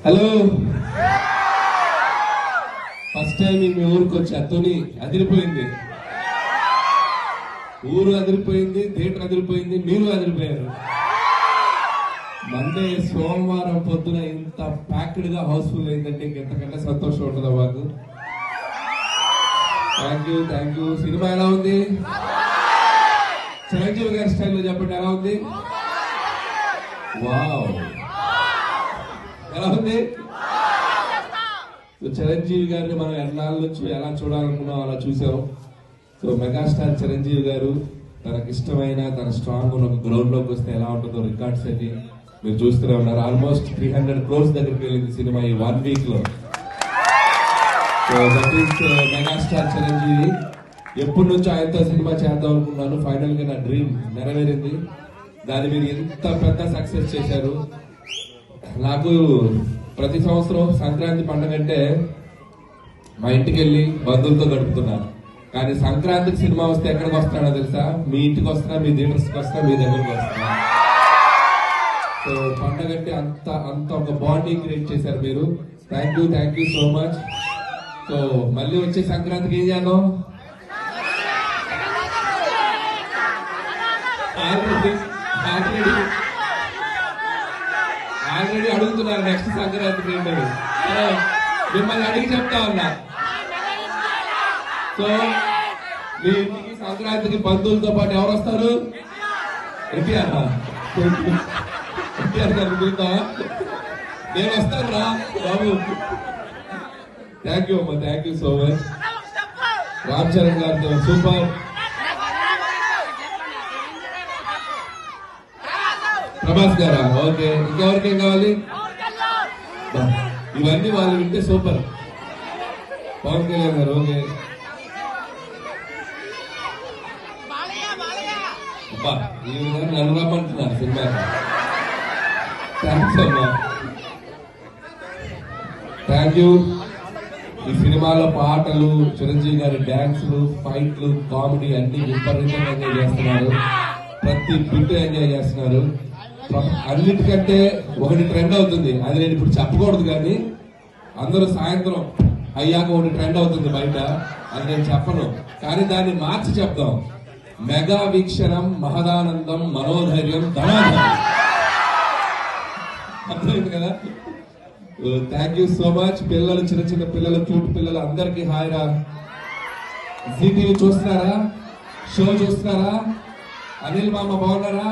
Hello, first time మీ ఊరికి వచ్చా. తుని అదిరిపోయింది, ఊరు అదిరిపోయింది, థియేటర్ అదిరిపోయింది, మీరు అదిరిపోయారు. మండే సోమవారం పొద్దున ఇంత ప్యాక్డ్ గా హౌస్ఫుల్ అయిందంటే ఇంకెంతకంటే సంతోషం ఉంటుందా మాకు. Thank you. సినిమా ఎలా ఉంది? చిరంజీవి గారి స్టైల్లో చెప్పండి, ఎలా ఉంది? వావ్, ఎలా ఉంది? చిరంజీవి గారిని మనం ఎన్నాళ్ళ నుంచి ఎలా చూడాలనుకున్నాం అలా చూసాం. సో మెగాస్టార్ చిరంజీవి గారు తనకి ఇష్టమైన తన స్ట్రాంగ్ ఉన్న ఒక గ్రౌండ్ లోకి వస్తే ఎలా ఉంటుందో రికార్డ్స్ అని మీరు చూస్తూనే ఉన్నారు. ఆల్మోస్ట్ 300 crores దగ్గరికి వెళ్ళింది సినిమా ఈ 1 week లో. So that is megastar Chiranjeevi. ఎప్పటి నుంచో ఆయనతో సినిమా చేద్దాం అనుకున్నాను, ఫైనల్ గా నా డ్రీమ్ నెరవేరింది. దాన్ని మీరు ఎంత పెద్ద సక్సెస్ చేశారు. నాకు ప్రతి సంవత్సరం సంక్రాంతి పండుగ అంటే మా ఇంటికి వెళ్ళి బంధువులతో గడుపుతున్నాను. కానీ సంక్రాంతికి సినిమా వస్తే ఎక్కడికి వస్తున్నానో తెలుసా? మీ ఇంటికి వస్తున్నా, మీ థియేటర్స్కి వస్తున్నా, మీ దగ్గరికి వస్తున్నా. సో పండుగ అంటే అంత ఒక బాండింగ్ క్రియేట్ చేశారు మీరు. Thank you so much. So మళ్ళీ వచ్చే సంక్రాంతికి ఏం చేద్దాం? ఆల్రెడీ అడుగుతున్నారు నెక్స్ట్ సంక్రాంతికి ఏంటని. మిమ్మల్ని అడిగి చెప్తా ఉన్నా. సో మీ ఇంటికి సంక్రాంతికి బంధువులతో పాటు ఎవరు వస్తారు? ఎన్టీఆర్ గారు పిలుతా, నేను వస్తాను రా బాబు. Thank you so much. Ram Charan గారితో సూపర్. ప్రభాస్ గారా? ఓకే, ఇంకెవరికేం కావాలి? ఇవన్నీ వాళ్ళు వింటే సూపర్. పవన్ కళ్యాణ్ గారు ఓకే. ఈ విధంగా నన్ను రమ్మంటున్నారు సినిమా. థ్యాంక్స్ అమ్మా, థ్యాంక్ యూ. ఈ సినిమాలో పాటలు, చిరంజీవి గారి డాన్సులు, ఫైట్లు, కామెడీ అన్ని విపరీతంగా ఎంజాయ్ చేస్తున్నారు. ప్రతి బిట్ ఎంజాయ్ చేస్తున్నారు. అన్నిటికంటే ఒకటి ట్రెండ్ అవుతుంది, అది నేను ఇప్పుడు చెప్పకూడదు కానీ అందరూ సాయంత్రం అయ్యాక ఒకటి ట్రెండ్ అవుతుంది బయట, అది నేను చెప్పను కానీ దాన్ని మార్చి చెప్దాం. మెగా వీక్షణం, మహదానందం, మనోధైర్యం, ధనాధనం. అర్థమైంది కదా? Thank you so much. పిల్లలు, చిన్న పిల్లలు, క్యూట్ పిల్లలు అందరికీ హాయ్ రా. జీటీవీ చూస్తున్నారా? షో చూస్తున్నారా? అనిల్ మామ బాగున్నారా?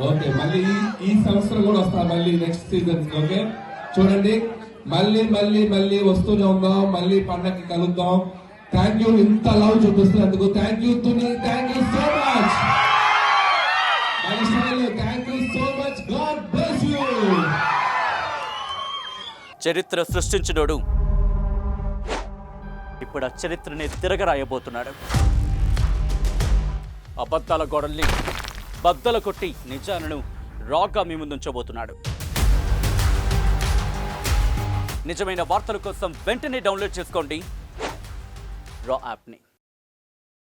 ఓకే, మళ్ళీ ఈ సంవత్సరం కూడా వస్తా, మళ్ళీ నెక్స్ట్ సీజన్. ఓకే, చూడండి, మళ్ళీ వస్తూనే ఉందాం, మళ్ళీ పండగకి కలుద్దాం. థ్యాంక్ యూ, ఇంత లవ్ చూపిస్తున్నందుకు. Thank you Tuni, thank you so much. Thank you so much. God bless you. చరిత్ర సృష్టించినోడు ఇప్పుడు ఆ చరిత్రని తిరగరాయబోతున్నాడు. అబద్ధాల గోడల్ని బద్దలు కొట్టి నిజాలను రాగా మీ ముందుంచబోతున్నాడు. నిజమైన వార్తల కోసం వెంటనే డౌన్లోడ్ చేసుకోండి రా యాప్ని.